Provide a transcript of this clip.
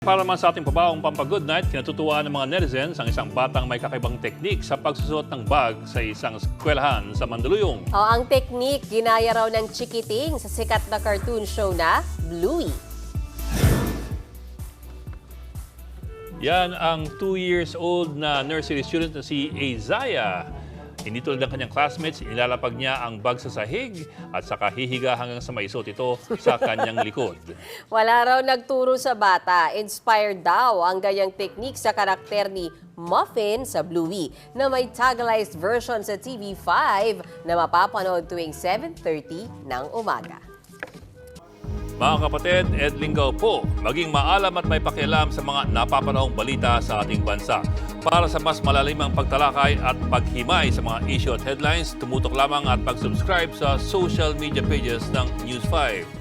Para naman sa ating pabaong pampagood night, kinatutuwaan ng mga netizens ang isang batang may kakaibang teknik sa pagsusuot ng bag sa isang eskwelahan sa Mandaluyong. Ang teknik, ginaya raw ng Chikiting sa sikat na cartoon show na Bluey. Yan ang 2 years old na nursery student na si Isaiah. Hindi tulad ng kanyang classmates, ilalapag niya ang bag sa sahig at saka hihiga hanggang sa maisuot ito sa kanyang likod. Wala raw nagturo sa bata. Inspired daw ang ganyang teknik sa karakter ni Muffin sa Bluey na may tagalized version sa TV5 na mapapanood tuwing 7:30 ng umaga. Mga kapatid, Ed Lingaw po, maging maalam at may pakialam sa mga napapanahong balita sa ating bansa. Para sa mas malalimang pagtalakay at paghimay sa mga issue at headlines, tumutok lamang at pag-subscribe sa social media pages ng News 5.